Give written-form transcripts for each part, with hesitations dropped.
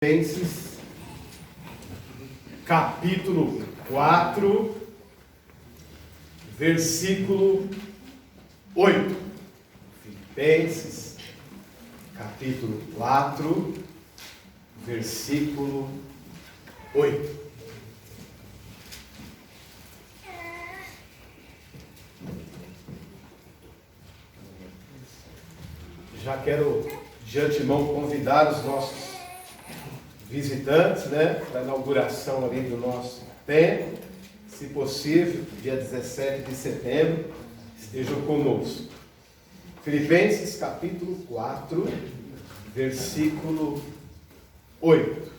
Filipenses, capítulo 4, versículo 8. Filipenses, capítulo 4, versículo 8. Já quero de antemão convidar os nossos visitantes, para a inauguração ali do nosso templo, se possível, dia 17 de setembro, estejam conosco. Filipenses capítulo 4, versículo 8.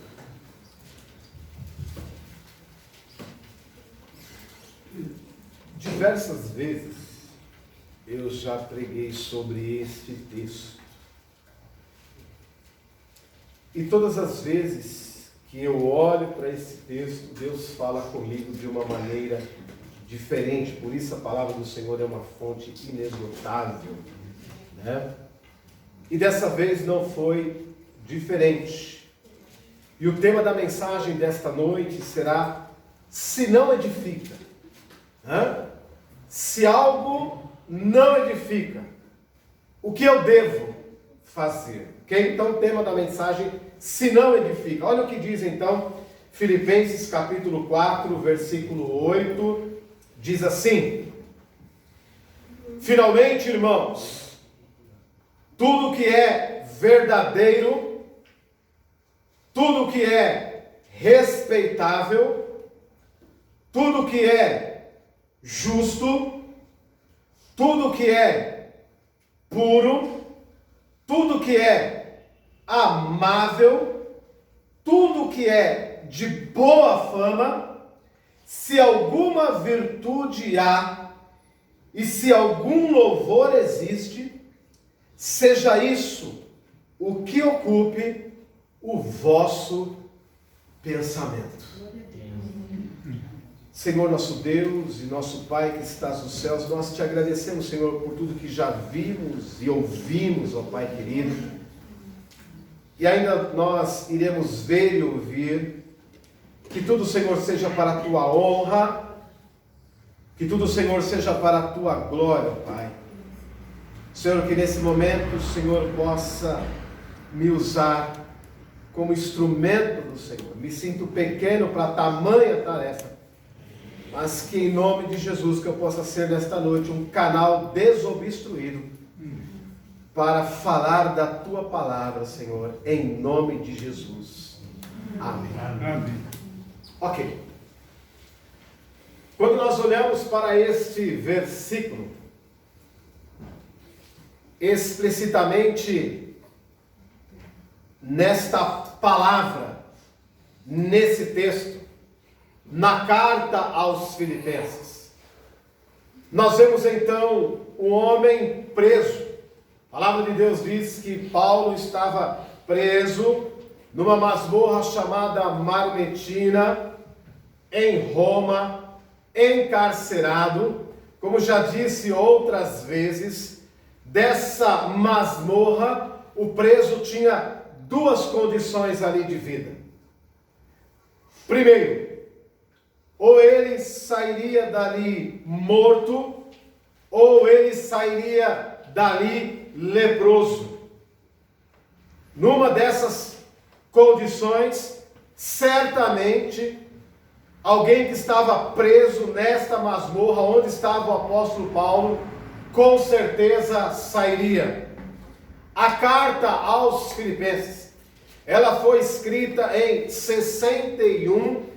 Diversas vezes eu já preguei sobre este texto. E todas as vezes que eu olho para esse texto, Deus fala comigo de uma maneira diferente. Por isso a palavra do Senhor é uma fonte inesgotável, E dessa vez não foi diferente. E o tema da mensagem desta noite será: se não edifica. Se algo não edifica, o que eu devo fazer? Então o tema da mensagem: se não edifica. Olha o que diz então Filipenses capítulo 4, versículo 8, diz assim: finalmente, irmãos, tudo que é verdadeiro, tudo que é respeitável, tudo que é justo, tudo que é puro, tudo que é amável, tudo que é de boa fama, se alguma virtude há e se algum louvor existe, seja isso o que ocupe o vosso pensamento. Senhor nosso Deus e nosso Pai que estás nos céus, nós te agradecemos, Senhor, por tudo que já vimos e ouvimos, ó Pai querido. E ainda nós iremos ver e ouvir. Que tudo, Senhor, seja para a Tua honra. Que tudo, Senhor, seja para a Tua glória, Pai. Senhor, que nesse momento o Senhor possa me usar como instrumento do Senhor. Me sinto pequeno para tamanha tarefa. Mas que em nome de Jesus que eu possa ser nesta noite um canal desobstruído para falar da Tua palavra, Senhor, em nome de Jesus. Amém. Amém. Ok. Quando nós olhamos para este versículo, explicitamente nesta palavra, nesse texto, na carta aos Filipenses, nós vemos então um homem preso. A palavra de Deus diz que Paulo estava preso numa masmorra chamada Mamertina, em Roma, encarcerado. Como já disse outras vezes, dessa masmorra, o preso tinha duas condições ali de vida. Primeiro, ou ele sairia dali morto, ou ele sairia dali leproso. Numa dessas condições, certamente, alguém que estava preso nesta masmorra, onde estava o apóstolo Paulo, com certeza sairia. A carta aos Filipenses, ela foi escrita em 61,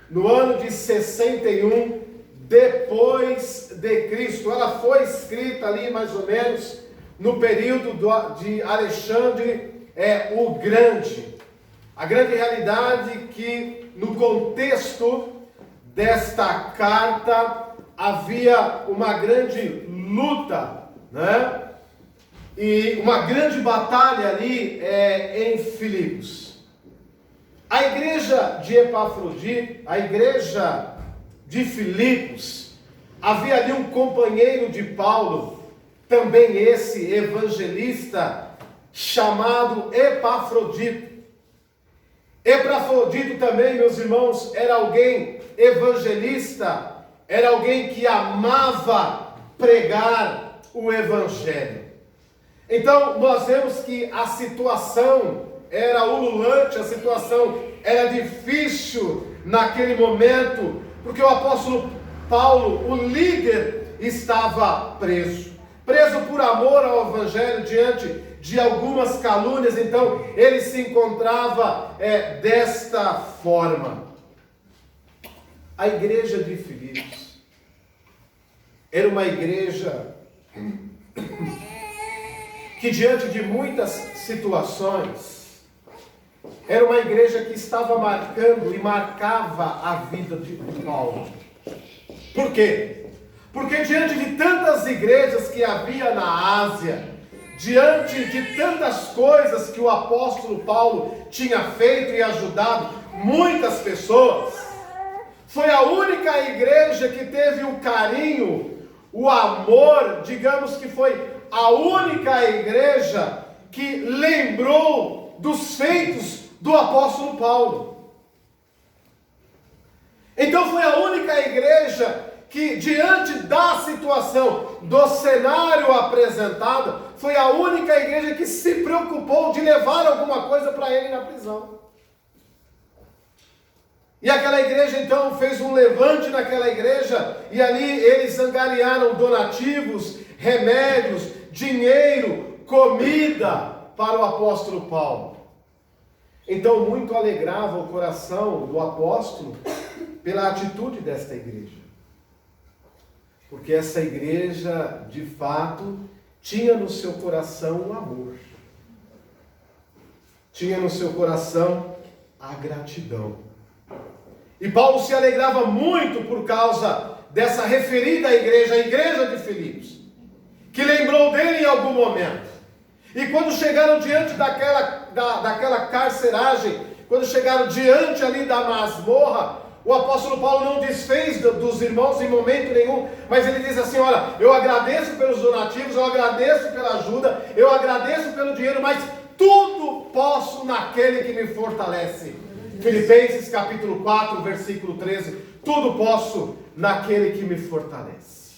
no ano de 61, depois de Cristo. Ela foi escrita ali mais ou menos no período de Alexandre o Grande. A grande realidade é que no contexto desta carta havia uma grande luta, e uma grande batalha ali em Filipos. A igreja de Epafrodito, a igreja de Filipos, havia ali um companheiro de Paulo, também esse evangelista, chamado Epafrodito. Epafrodito também, meus irmãos, era alguém evangelista, era alguém que amava pregar o evangelho. Então, nós vemos que a situação era ululante, a situação era difícil naquele momento, porque o apóstolo Paulo, o líder, estava preso por amor ao evangelho, diante de algumas calúnias. Então ele se encontrava desta forma. A igreja de Filipos era uma igreja que, diante de muitas situações, era uma igreja que estava marcando e marcava a vida de Paulo. Por quê? Porque diante de tantas igrejas que havia na Ásia, diante de tantas coisas que o apóstolo Paulo tinha feito e ajudado muitas pessoas, foi a única igreja que teve o carinho, o amor, digamos que foi a única igreja que lembrou dos feitos do apóstolo Paulo. Então foi a única igreja que, diante da situação, do cenário apresentado, foi a única igreja que se preocupou de levar alguma coisa para ele na prisão. E aquela igreja então fez um levante naquela igreja, e ali eles angariaram donativos, remédios, dinheiro, comida para o apóstolo Paulo. Então muito alegrava o coração do apóstolo pela atitude desta igreja. Porque essa igreja, de fato, tinha no seu coração o amor. Tinha no seu coração a gratidão. E Paulo se alegrava muito por causa dessa referida igreja, a igreja de Filipos, que lembrou dele em algum momento. E quando chegaram diante daquela carceragem, quando chegaram diante ali da masmorra, o apóstolo Paulo não desfez dos irmãos em momento nenhum, mas ele diz assim: olha, eu agradeço pelos donativos, eu agradeço pela ajuda, eu agradeço pelo dinheiro, mas tudo posso naquele que me fortalece. Filipenses capítulo 4, versículo 13, tudo posso naquele que me fortalece.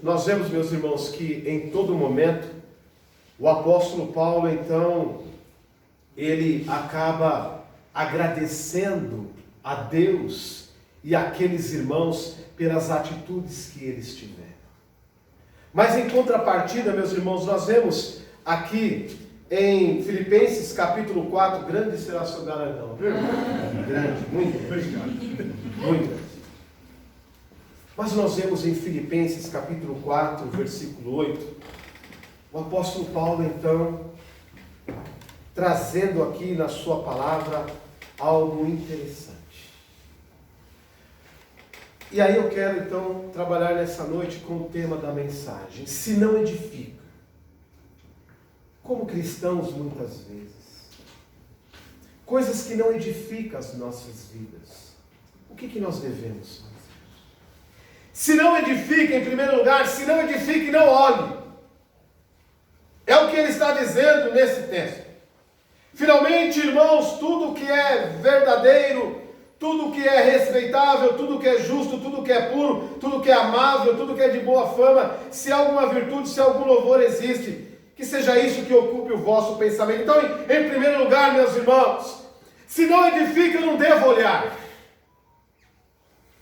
Nós vemos, meus irmãos, que em todo momento, o apóstolo Paulo, então, ele acaba agradecendo a Deus e aqueles irmãos pelas atitudes que eles tiveram. Mas em contrapartida, meus irmãos, nós vemos aqui em Filipenses capítulo 4, grande será seu galardão. Grande, muito obrigado. Muito. Mas nós vemos em Filipenses capítulo 4, versículo 8, o apóstolo Paulo então, trazendo aqui na sua palavra algo interessante. E aí eu quero então trabalhar nessa noite com o tema da mensagem: se não edifica. Como cristãos, muitas vezes, coisas que não edificam as nossas vidas, o que nós devemos fazer? Se não edifica, em primeiro lugar, se não edifique, não olhe. É o que ele está dizendo nesse texto. Finalmente, irmãos, tudo que é verdadeiro, tudo que é respeitável, tudo que é justo, tudo que é puro, tudo que é amável, tudo que é de boa fama, se alguma virtude, se algum louvor existe, que seja isso que ocupe o vosso pensamento. Então, em primeiro lugar, meus irmãos, se não edifica, eu não devo olhar.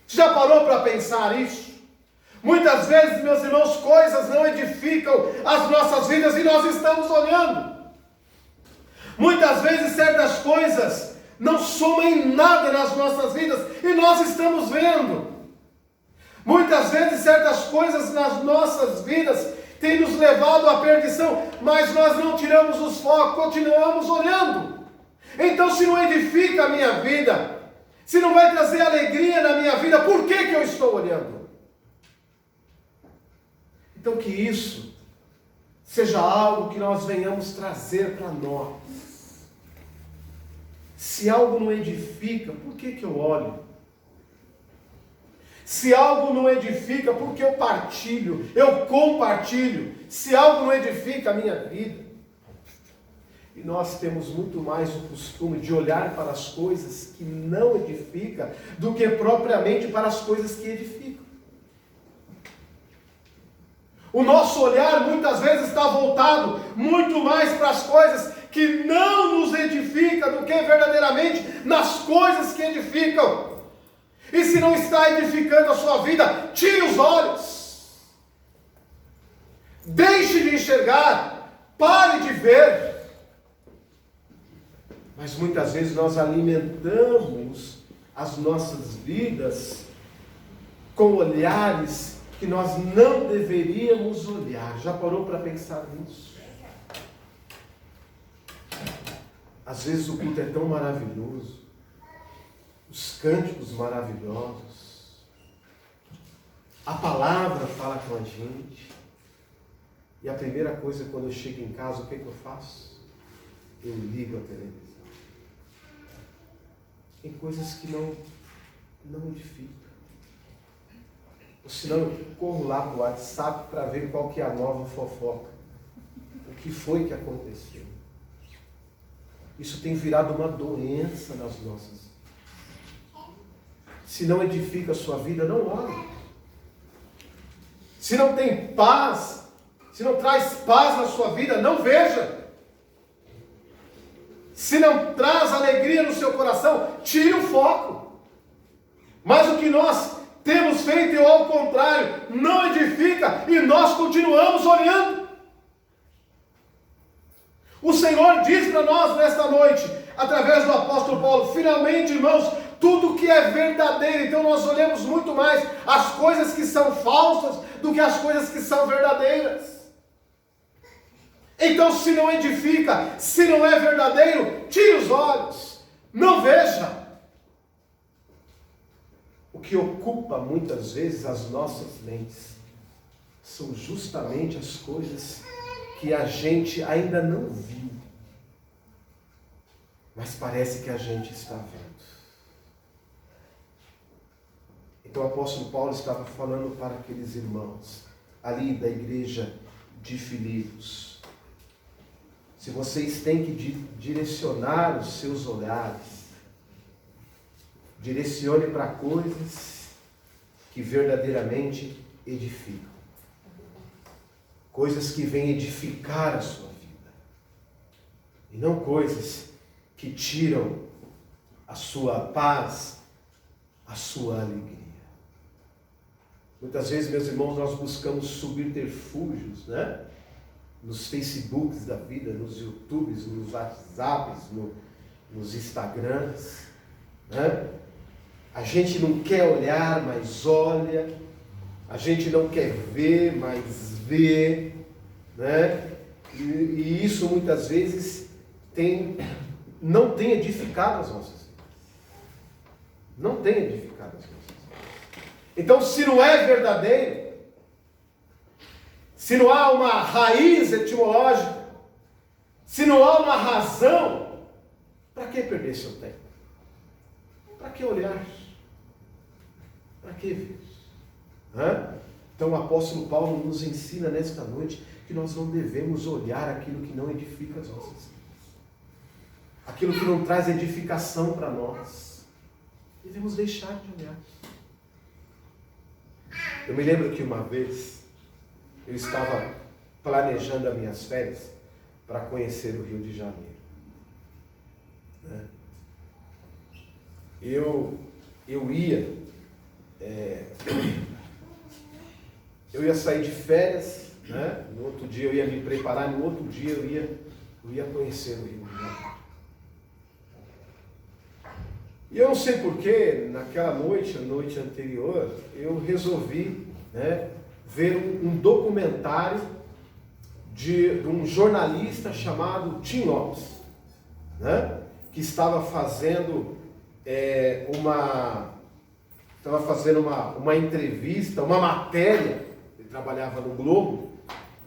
Já parou para pensar isso? Muitas vezes, meus irmãos, coisas não edificam as nossas vidas e nós estamos olhando. Muitas vezes certas coisas não somam em nada nas nossas vidas e nós estamos vendo. Muitas vezes certas coisas nas nossas vidas têm nos levado à perdição, mas nós não tiramos os focos, continuamos olhando. Então, se não edifica a minha vida, se não vai trazer alegria na minha vida, por que eu estou olhando? Então que isso seja algo que nós venhamos trazer para nós. Se algo não edifica, por que eu olho? Se algo não edifica, por que eu partilho, eu compartilho? Se algo não edifica a minha vida. E nós temos muito mais o costume de olhar para as coisas que não edificam do que propriamente para as coisas que edificam. O nosso olhar muitas vezes está voltado muito mais para as coisas que não nos edificam do que verdadeiramente nas coisas que edificam. E se não está edificando a sua vida, tire os olhos. Deixe de enxergar, pare de ver. Mas muitas vezes nós alimentamos as nossas vidas com olhares que nós não deveríamos olhar. Já parou para pensar nisso? Às vezes o culto é tão maravilhoso, os cânticos maravilhosos, a palavra fala com a gente, e a primeira coisa quando eu chego em casa, o que eu faço? Eu ligo a televisão. Tem coisas que não edificam. Ou senão eu corro lá para o WhatsApp para ver qual que é a nova fofoca. O que foi que aconteceu? Isso tem virado uma doença nas nossas vidas. Se não edifica a sua vida, não ore. Se não tem paz, se não traz paz na sua vida, não veja. Se não traz alegria no seu coração, tire o foco. Mas o que nós temos feito é ao contrário, não edifica e nós continuamos olhando. O Senhor diz para nós nesta noite, através do apóstolo Paulo, finalmente, irmãos, tudo que é verdadeiro. Então nós olhamos muito mais as coisas que são falsas do que as coisas que são verdadeiras. Então, se não edifica, se não é verdadeiro, tire os olhos, não veja. O que ocupa muitas vezes as nossas mentes são justamente as coisas que a gente ainda não viu, mas parece que a gente está vendo. Então o apóstolo Paulo estava falando para aqueles irmãos ali da igreja de Filipos. Se vocês têm que direcionar os seus olhares, direcione para coisas que verdadeiramente edificam. Coisas que vêm edificar a sua vida. E não coisas que tiram a sua paz, a sua alegria. Muitas vezes, meus irmãos, nós buscamos subterfúgios, né? Nos Facebooks da vida, nos YouTubes, nos WhatsApps, nos Instagrams, né? A gente não quer olhar, mas olha. A gente não quer ver, mas vê, né? E isso muitas vezes não tem edificado as nossas vidas. Não tem edificado as nossas vidas. Então, se não é verdadeiro, se não há uma raiz etimológica, se não há uma razão, para que perder seu tempo? Para que olhar? Para que ver? Então o apóstolo Paulo nos ensina nesta noite que nós não devemos olhar aquilo que não edifica as nossas vidas, aquilo que não traz edificação para nós. Devemos deixar de olhar. Eu me lembro que uma vez eu estava planejando as minhas férias para conhecer o Rio de Janeiro. Eu ia sair de férias, né? No outro dia eu ia me preparar, no outro dia eu ia conhecer o Rio de Janeiro. E eu não sei porquê, naquela noite, a noite anterior, eu resolvi, né, ver um documentário de um jornalista chamado Tim Lopes, né, que estava fazendo uma entrevista, uma matéria. Ele trabalhava no Globo,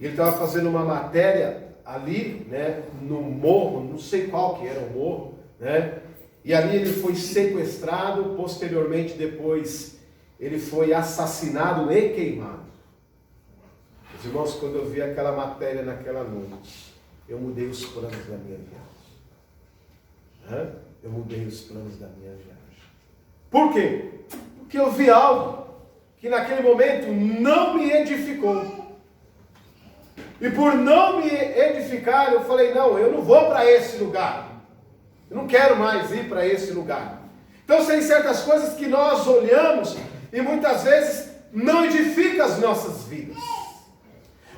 e ele estava fazendo uma matéria ali, né, no morro, não sei qual que era o morro, né, e ali ele foi sequestrado, posteriormente depois ele foi assassinado e queimado. Os irmãos, quando eu vi aquela matéria naquela noite, eu mudei os planos da minha viagem. Eu mudei os planos da minha viagem. Por quê? Porque eu vi algo que naquele momento não me edificou. E por não me edificar, eu falei, não, eu não vou para esse lugar. Eu não quero mais ir para esse lugar. Então, tem certas coisas que nós olhamos e muitas vezes não edifica as nossas vidas.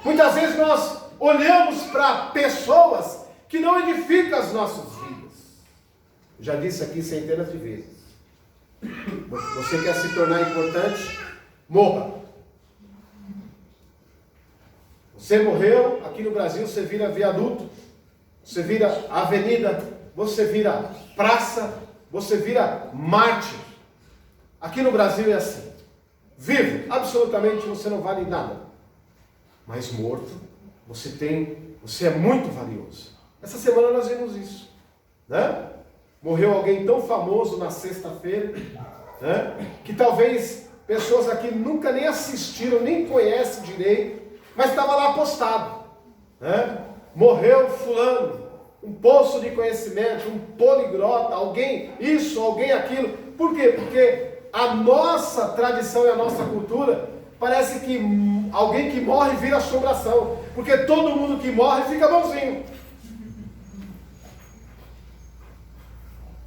Muitas vezes nós olhamos para pessoas que não edificam as nossas vidas. Já disse aqui centenas de vezes. Você quer se tornar importante? Morra. Você morreu, aqui no Brasil você vira viaduto, você vira avenida, você vira praça, você vira mártir. Aqui no Brasil é assim. Vivo, absolutamente você não vale nada. Mas morto, você é muito valioso. Essa semana nós vimos isso, né? Morreu alguém tão famoso na sexta-feira, né? Que talvez pessoas aqui nunca nem assistiram, nem conhecem direito, mas estava lá postado, né? Morreu fulano, um poço de conhecimento, um poliglota, alguém isso, alguém aquilo. Por quê? Porque a nossa tradição e a nossa cultura parece que alguém que morre vira assombração, porque todo mundo que morre fica bonzinho.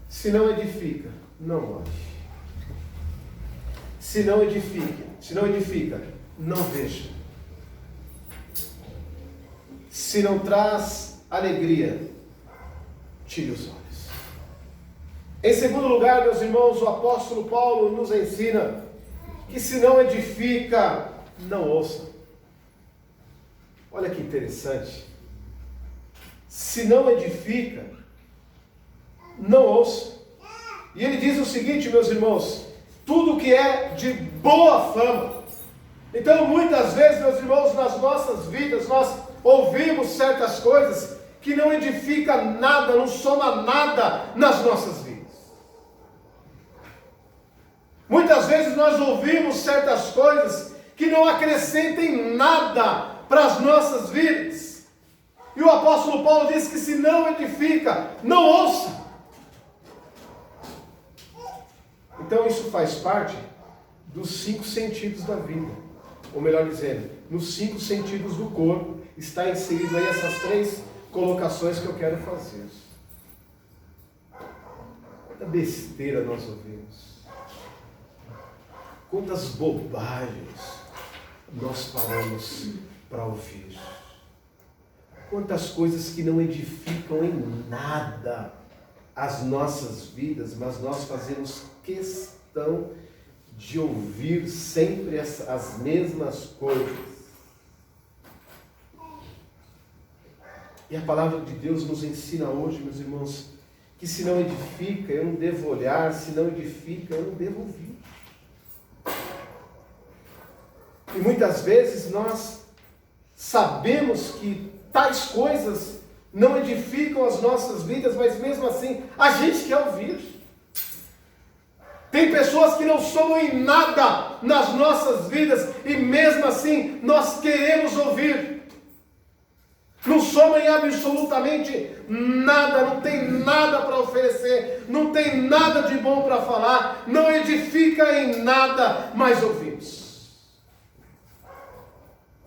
Se não edifica, não morre. Se não edifica, não veja. Se não traz alegria, tire os olhos. Em segundo lugar, meus irmãos, o apóstolo Paulo nos ensina que se não edifica, não ouça. Olha que interessante. Se não edifica, não ouça. E ele diz o seguinte, meus irmãos, tudo que é de boa fama. Então, muitas vezes, meus irmãos, nas nossas vidas, nós ouvimos certas coisas que não edifica nada, não soma nada nas nossas vidas. Muitas vezes nós ouvimos certas coisas que não acrescentem nada para as nossas vidas. E o apóstolo Paulo diz que se não edifica, não ouça. Então isso faz parte dos 5 sentidos da vida. Ou melhor dizendo, nos 5 sentidos do corpo está inserido aí essas 3 colocações que eu quero fazer. Quanta besteira nós ouvimos. Quantas bobagens nós paramos para ouvir. Quantas coisas que não edificam em nada as nossas vidas, mas nós fazemos questão de ouvir sempre as mesmas coisas. E a palavra de Deus nos ensina hoje, meus irmãos, que se não edifica, eu não devo olhar, se não edifica, eu não devo ouvir. E muitas vezes nós sabemos que tais coisas não edificam as nossas vidas, mas mesmo assim a gente quer ouvir. Tem pessoas que não somam em nada nas nossas vidas e mesmo assim nós queremos ouvir. Não somam em absolutamente nada, não tem nada para oferecer, não tem nada de bom para falar, não edifica em nada, mas ouvimos.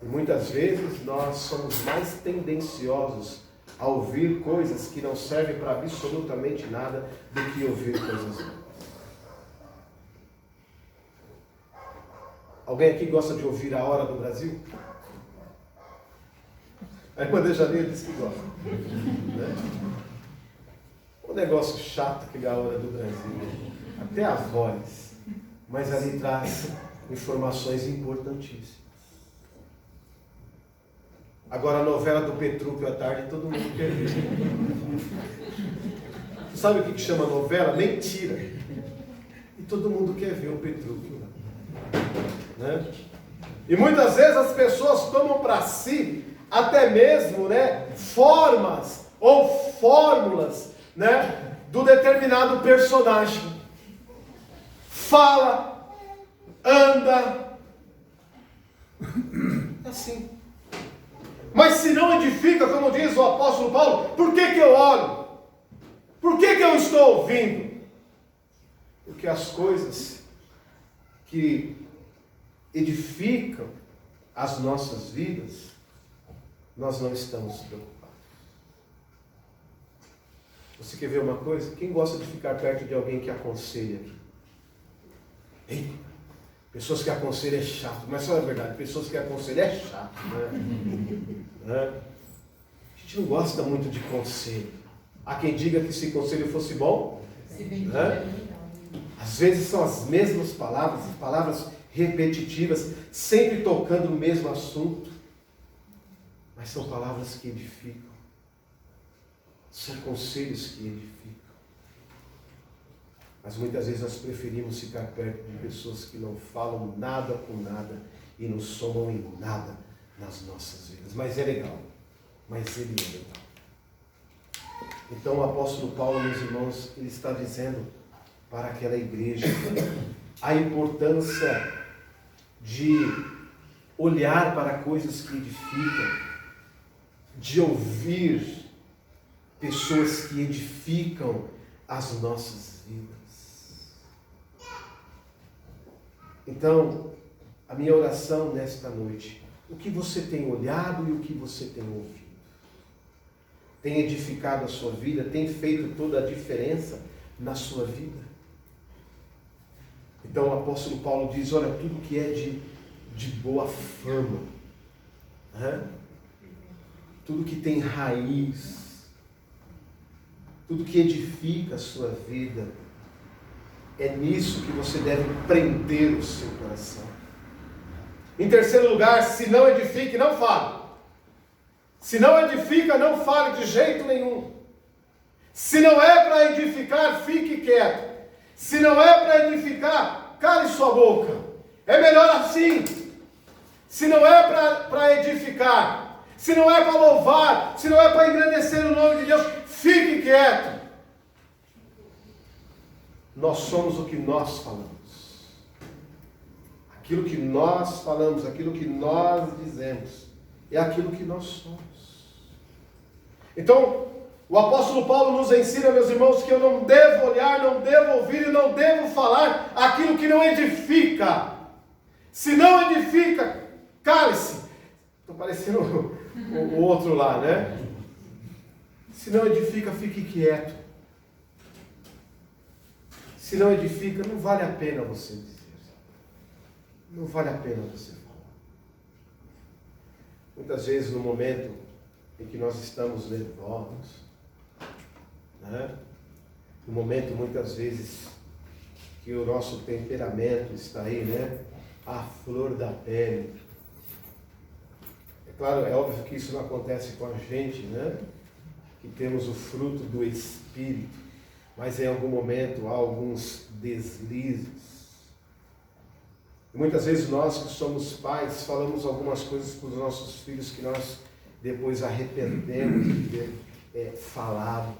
E muitas vezes nós somos mais tendenciosos a ouvir coisas que não servem para absolutamente nada do que ouvir coisas boas. Alguém aqui gosta de ouvir a hora do Brasil? A irmã Dejaneiro disse que gosta. Né? Um negócio chato que é a hora do Brasil. Até a voz. Mas ali traz informações importantíssimas. Agora a novela do Petrúquio à tarde todo mundo quer ver. Você sabe o que chama novela? Mentira. E todo mundo quer ver o Petrúquio lá. Né? E muitas vezes as pessoas tomam para si até mesmo, né, formas ou fórmulas, né, do determinado personagem. Fala, anda, assim. Mas se não edifica, como diz o apóstolo Paulo, por que eu olho? Por que eu estou ouvindo? Porque as coisas que edificam as nossas vidas, nós não estamos preocupados. Você quer ver uma coisa? Quem gosta de ficar perto de alguém que aconselha? Ei, pessoas que aconselham é chato, mas só é verdade, pessoas que aconselham é chato, né? A gente não gosta muito de conselho. Há quem diga que se conselho fosse bom, né? Às vezes são as mesmas palavras repetitivas, sempre tocando no mesmo assunto, mas são palavras que edificam, são conselhos que edificam. Mas muitas vezes nós preferimos ficar perto de pessoas que não falam nada com nada e não somam em nada nas nossas vidas. Mas é legal. Mas ele é legal. Então o apóstolo Paulo, meus irmãos, ele está dizendo para aquela igreja a importância de olhar para coisas que edificam, de ouvir pessoas que edificam as nossas vidas. Então, a minha oração nesta noite, o que você tem olhado e o que você tem ouvido? Tem edificado a sua vida? Tem feito toda a diferença na sua vida? Então o apóstolo Paulo diz, olha, tudo que é de boa fama, tudo que tem raiz, tudo que edifica a sua vida, é nisso que você deve prender o seu coração. Em terceiro lugar, se não edifique, não fale. Se não edifica, não fale de jeito nenhum. Se não é para edificar, fique quieto. Se não é para edificar, cale sua boca. É melhor assim. Se não é para edificar, se não é para louvar, se não é para engrandecer o nome de Deus, fique quieto. Nós somos o que nós falamos. Aquilo que nós falamos, aquilo que nós dizemos, é aquilo que nós somos. Então, o apóstolo Paulo nos ensina, meus irmãos, que eu não devo olhar, não devo ouvir e não devo falar aquilo que não edifica. Se não edifica, cale-se. Estou parecendo o outro lá, né? Se não edifica, fique quieto. Se não edifica, não vale a pena você dizer. Não vale a pena você falar. Muitas vezes no momento em que nós estamos nervosos, no momento muitas vezes que o nosso temperamento está aí, à flor da pele. É claro, é óbvio que isso não acontece com a gente, que temos o fruto do Espírito, mas em algum momento há alguns deslizes. E muitas vezes nós que somos pais falamos algumas coisas para os nossos filhos que nós depois arrependemos de ter falado.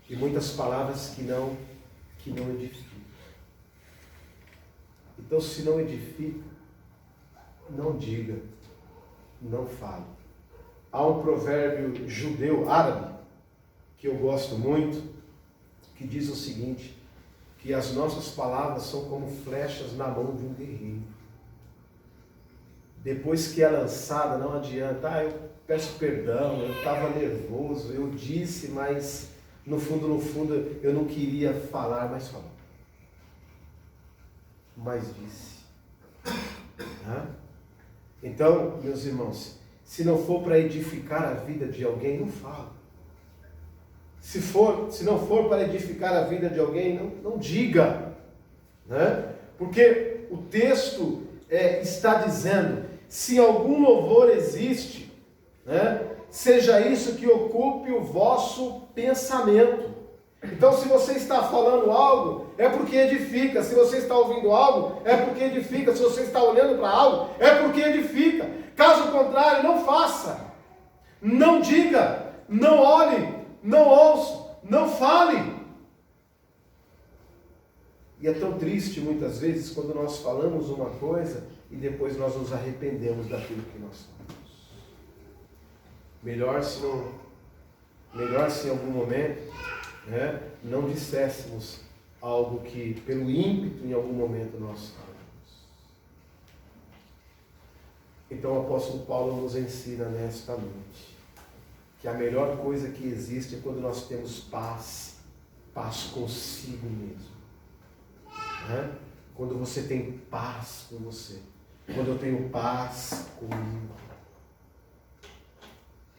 E muitas palavras que não edificam. Então, se não edifica, não diga, não fale. Há um provérbio judeu, árabe, que eu gosto muito, que diz o seguinte, que as nossas palavras são como flechas na mão de um guerreiro. Depois que é lançada, não adianta, eu peço perdão, eu estava nervoso, eu disse, mas no fundo, eu não queria falar, mas falou. Mas disse. Então, meus irmãos, se não for para edificar a vida de alguém, não fala. Se não for para edificar a vida de alguém, não diga. Porque o texto está dizendo, se algum louvor existe, seja isso que ocupe o vosso pensamento. Então, se você está falando algo, é porque edifica. Se você está ouvindo algo, é porque edifica. Se você está olhando para algo, é porque edifica. Caso contrário, não faça. Não diga. Não olhe. Não ouça. Não fale. E é tão triste muitas vezes quando nós falamos uma coisa e depois nós nos arrependemos daquilo que nós falamos. Melhor se em algum momento, né, não disséssemos algo que, pelo ímpeto, em algum momento nós falamos. Então o apóstolo Paulo nos ensina nesta noite que a melhor coisa que existe é quando nós temos paz consigo mesmo. Né? Quando você tem paz com você. Quando eu tenho paz comigo.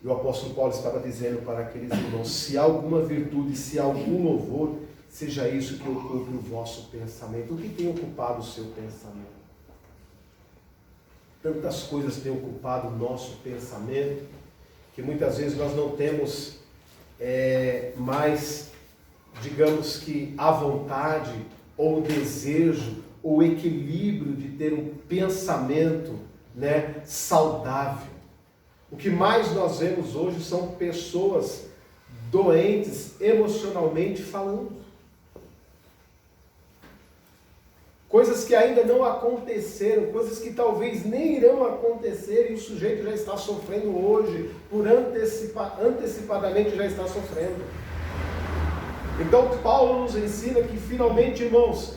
E o apóstolo Paulo estava dizendo para aqueles irmãos: se há alguma virtude, se há algum louvor, seja isso que ocupe o vosso pensamento. O que tem ocupado o seu pensamento? Tantas coisas têm ocupado o nosso pensamento, que muitas vezes nós não temos mais, digamos que, a vontade, ou o desejo, ou o equilíbrio de ter um pensamento, né, saudável. O que mais nós vemos hoje são pessoas doentes emocionalmente falando. Coisas que ainda não aconteceram, coisas que talvez nem irão acontecer e o sujeito já está sofrendo hoje, antecipadamente já está sofrendo. Então Paulo nos ensina que finalmente, irmãos,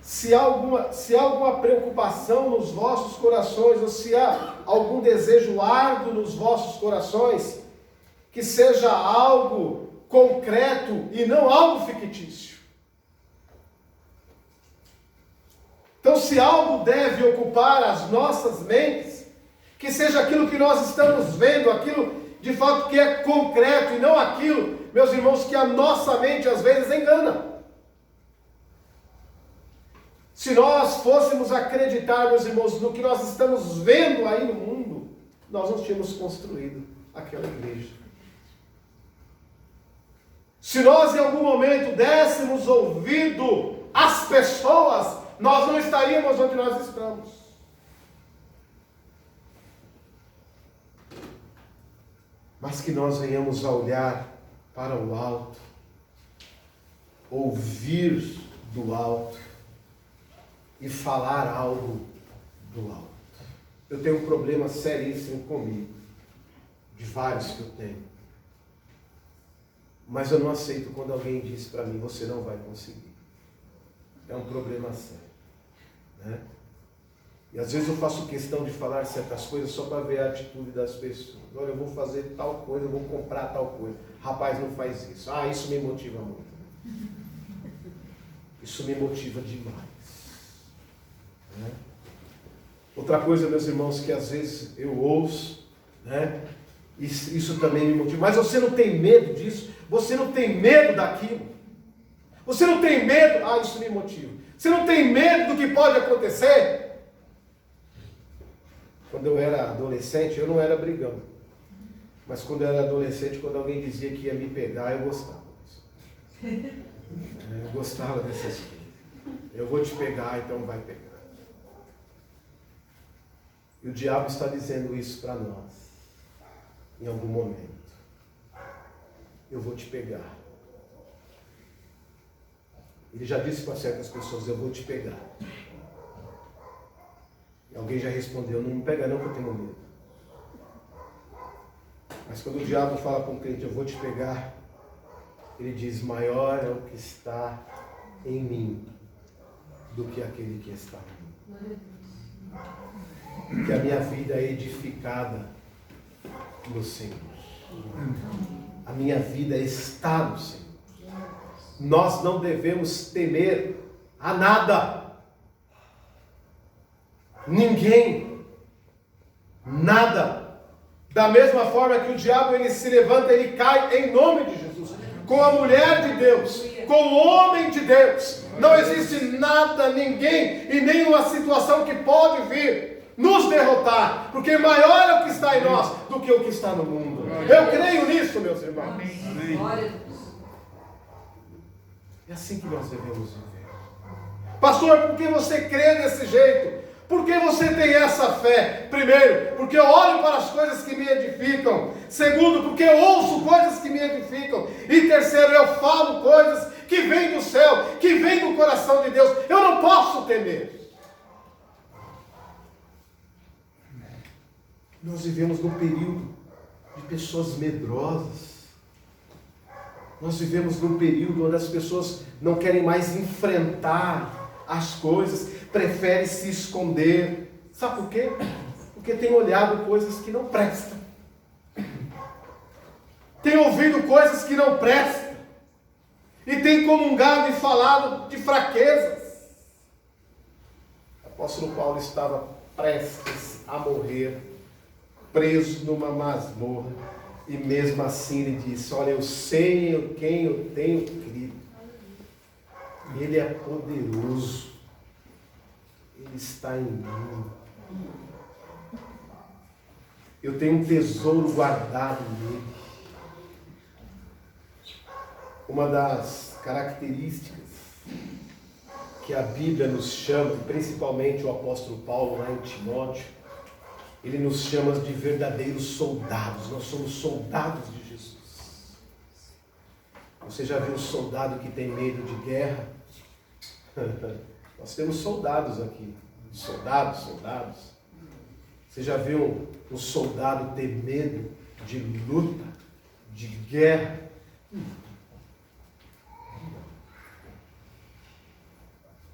se há alguma preocupação nos vossos corações, ou se há algum desejo árduo nos vossos corações, que seja algo concreto e não algo fictício. Então, se algo deve ocupar as nossas mentes, que seja aquilo que nós estamos vendo, aquilo de fato que é concreto e não aquilo, meus irmãos, que a nossa mente às vezes engana. Se nós fôssemos acreditar, meus irmãos, no que nós estamos vendo aí no mundo, nós não tínhamos construído aquela igreja. Se nós em algum momento dessemos ouvido às pessoas, nós não estaríamos onde nós estamos. Mas que nós venhamos a olhar para o alto, ouvir do alto e falar algo do alto. Eu tenho um problema seríssimo comigo, de vários que eu tenho. Mas eu não aceito quando alguém diz para mim: você não vai conseguir. É um problema sério. Né? E às vezes eu faço questão de falar certas coisas só para ver a atitude das pessoas. Olha, eu vou fazer tal coisa, eu vou comprar tal coisa. Rapaz, não faz isso. Ah, isso me motiva muito. Isso me motiva demais. Né? Outra coisa, meus irmãos, que às vezes eu ouço, né? Isso também me motiva. Mas você não tem medo disso? Você não tem medo daquilo? Você não tem medo? Ah, isso me motiva. Você não tem medo do que pode acontecer? Quando eu era adolescente, eu não era brigão. Mas quando eu era adolescente, quando alguém dizia que ia me pegar, eu gostava. Eu gostava dessas coisas. Eu vou te pegar, então vai pegar. E o diabo está dizendo isso para nós, em algum momento. Eu vou te pegar. Ele já disse para certas pessoas: eu vou te pegar. E alguém já respondeu: não me pega não, que eu tenho medo. Mas quando o diabo fala com o crente: eu vou te pegar, ele diz: maior é o que está em mim do que aquele que está em mim. Porque a minha vida é edificada no Senhor. A minha vida está no Senhor. Nós não devemos temer a nada. Ninguém. Nada. Da mesma forma que o diabo, ele se levanta, ele cai em nome de Jesus. Com a mulher de Deus, com o homem de Deus. Não existe nada, ninguém e nenhuma situação que pode vir nos derrotar, porque maior é o que está em nós do que o que está no mundo. Eu creio nisso, meus irmãos. Amém. É assim que nós devemos viver. Pastor, por que você crê desse jeito? Por que você tem essa fé? Primeiro, porque eu olho para as coisas que me edificam. Segundo, porque eu ouço coisas que me edificam. E terceiro, eu falo coisas que vêm do céu, que vêm do coração de Deus. Eu não posso temer. Nós vivemos num período de pessoas medrosas. Nós vivemos num período onde as pessoas não querem mais enfrentar as coisas, preferem se esconder. Sabe por quê? Porque tem olhado coisas que não prestam. Tem ouvido coisas que não prestam. E tem comungado e falado de fraquezas. O apóstolo Paulo estava prestes a morrer, preso numa masmorra. E mesmo assim ele disse: olha, eu sei em quem eu tenho crido. Ele é poderoso. Ele está em mim. Eu tenho um tesouro guardado nele. Uma das características que a Bíblia nos chama, principalmente o apóstolo Paulo lá em Timóteo, ele nos chama de verdadeiros soldados. Nós somos soldados de Jesus. Você já viu um soldado que tem medo de guerra? Nós temos soldados aqui. Soldados. Você já viu um soldado ter medo de luta, de guerra?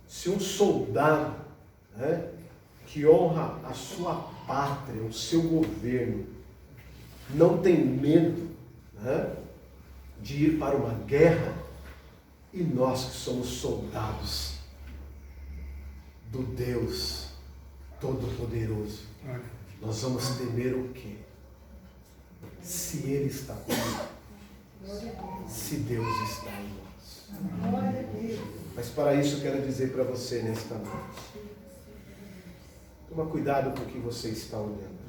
Se um soldado, que honra a sua pátria, o seu governo, não tem medo, de ir para uma guerra, e nós que somos soldados do Deus Todo-Poderoso, nós vamos temer o quê? Se Ele está conosco, se Deus está em nós. Mas para isso eu quero dizer para você nesta noite: toma cuidado com o que você está olhando.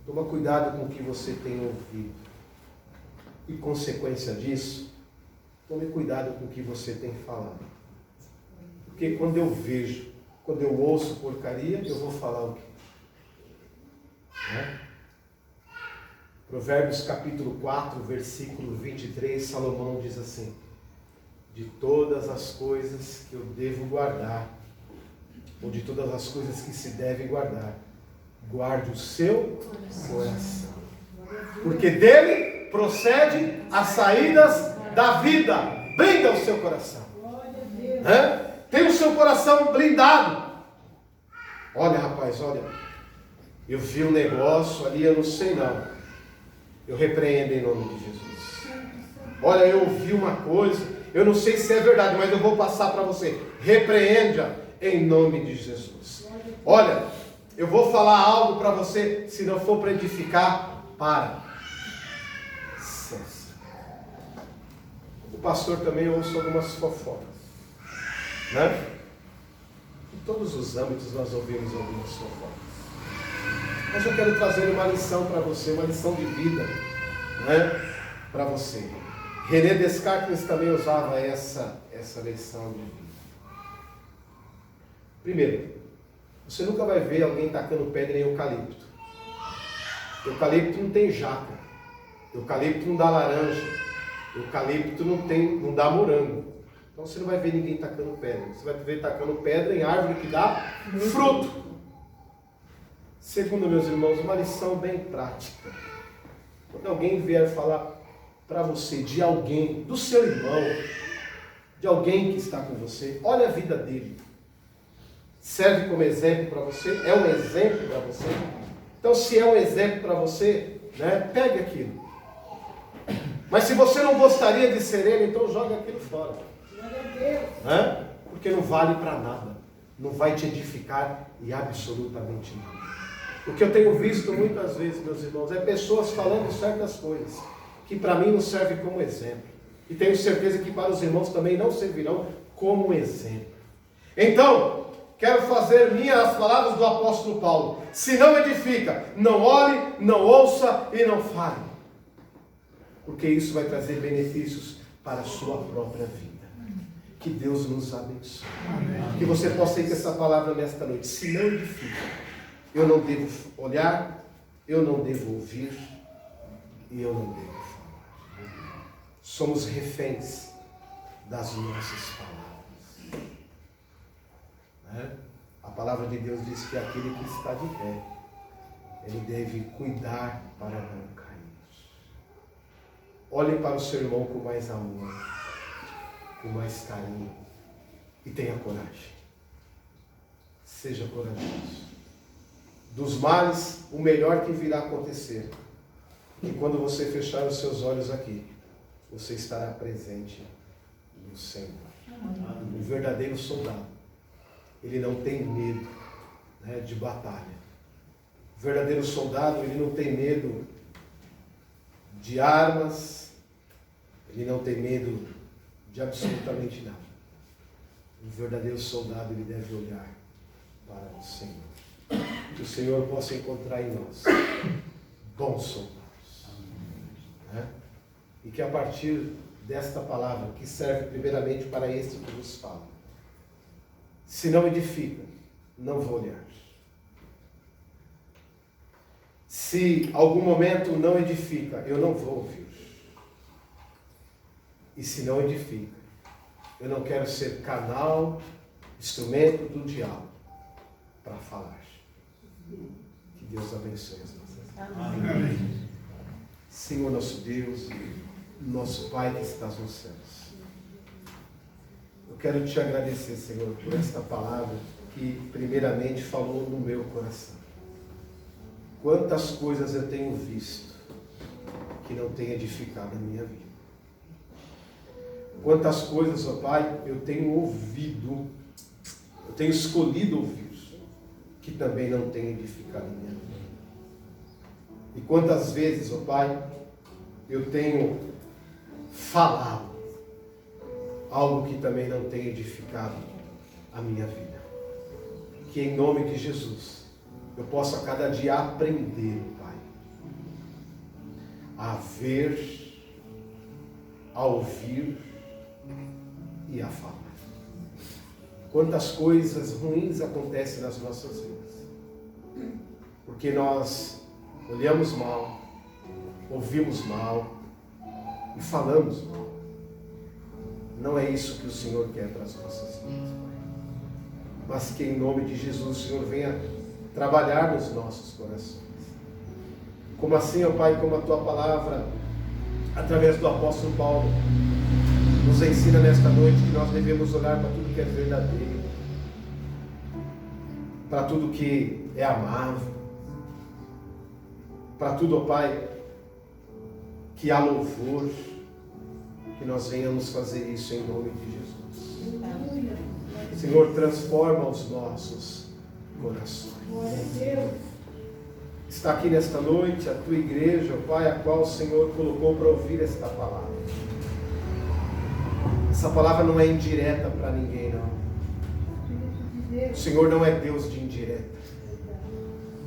Toma cuidado com o que você tem ouvido. E consequência disso, tome cuidado com o que você tem falado. Porque quando eu vejo, quando eu ouço porcaria, eu vou falar o quê? Provérbios capítulo 4, versículo 23, Salomão diz assim: de todas as coisas que eu devo guardar, ou de todas as coisas que se deve guardar, guarde o seu coração. Porque dele procede as saídas da vida. Blinda o seu coração. Tem o seu coração blindado. Olha, rapaz, olha. Eu vi um negócio ali, eu não sei não. Eu repreendo em nome de Jesus. Olha, eu ouvi uma coisa, eu não sei se é verdade, mas eu vou passar para você. Repreenda em nome de Jesus. Olha, eu vou falar algo para você, se não for para edificar, para. Cessa. O pastor também ouça algumas fofocas, Em todos os âmbitos nós ouvimos algumas fofocas. Mas eu quero trazer uma lição para você, uma lição de vida, para você. René Descartes também usava essa lição de vida. Primeiro, você nunca vai ver alguém tacando pedra em eucalipto. Eucalipto não tem jaca. Eucalipto não dá laranja. Eucalipto não dá morango. Então você não vai ver ninguém tacando pedra. Você vai ver tacando pedra em árvore que dá fruto. Segundo, meus irmãos, uma lição bem prática. Quando alguém vier falar para você de alguém, do seu irmão, de alguém que está com você, olha a vida dele. Serve como exemplo para você? É um exemplo para você? Então, se é um exemplo para você, pegue aquilo. Mas se você não gostaria de ser ele, então joga aquilo fora. Porque não vale para nada. Não vai te edificar e absolutamente nada. O que eu tenho visto muitas vezes, meus irmãos, é pessoas falando certas coisas que para mim não servem como exemplo. E tenho certeza que para os irmãos também não servirão como exemplo. Então, quero fazer minhas as palavras do apóstolo Paulo. Se não edifica, não olhe, não ouça e não fale. Porque isso vai trazer benefícios para a sua própria vida. Que Deus nos abençoe. Amém. Que você possa ir com essa palavra nesta noite. Se não edifica, eu não devo olhar, eu não devo ouvir e eu não devo falar. Somos reféns das nossas palavras. A palavra de Deus diz que aquele que está de pé, ele deve cuidar para não cair. Olhe para o seu irmão com mais amor, com mais carinho e tenha coragem. Seja corajoso. Dos males, o melhor que virá a acontecer, que quando você fechar os seus olhos aqui, você estará presente no Senhor. O verdadeiro soldado, ele não tem medo, né, de batalha. O verdadeiro soldado, ele não tem medo de armas, ele não tem medo de absolutamente nada. O verdadeiro soldado, ele deve olhar para o Senhor. Que o Senhor possa encontrar em nós bons soldados. Né? E que a partir desta palavra, que serve primeiramente para este que vos fala, se não edifica, não vou olhar. Se algum momento não edifica, eu não vou ouvir. E se não edifica, eu não quero ser canal, instrumento do diabo para falar. Que Deus abençoe as nossas vidas. Amém. Senhor nosso Deus, nosso Pai que estás nos céus, eu quero te agradecer, Senhor, por esta palavra que primeiramente falou no meu coração. Quantas coisas eu tenho visto que não tem edificado a minha vida. Quantas coisas, ó Pai, eu tenho ouvido, eu tenho escolhido ouvir, que também não tem edificado a minha vida. E quantas vezes, ó Pai, eu tenho falado algo que também não tem edificado a minha vida. Que em nome de Jesus, eu possa a cada dia aprender, Pai, a ver, a ouvir e a falar. Quantas coisas ruins acontecem nas nossas vidas. Porque nós olhamos mal, ouvimos mal e falamos mal. Não é isso que o Senhor quer para as nossas vidas, Pai. Mas que em nome de Jesus o Senhor venha trabalhar nos nossos corações. Como assim, ó Pai, como a Tua palavra, através do apóstolo Paulo, nos ensina nesta noite que nós devemos olhar para tudo que é verdadeiro, para tudo que é amável, para tudo, ó Pai, que há louvor, que nós venhamos fazer isso em nome de Jesus. Senhor, transforma os nossos corações. Está aqui nesta noite a Tua igreja, ó Pai, a qual o Senhor colocou para ouvir esta palavra. Essa palavra não é indireta para ninguém, não. O Senhor não é Deus de indireta.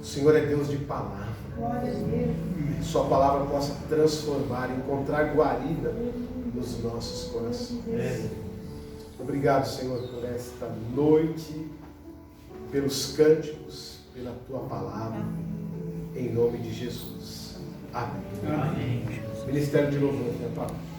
O Senhor é Deus de palavra. Sua palavra possa transformar, encontrar guarida nos nossos corações. Obrigado, Senhor, por esta noite, pelos cânticos, pela Tua palavra, em nome de Jesus. Amém. Ministério de Louvor, minha palavra.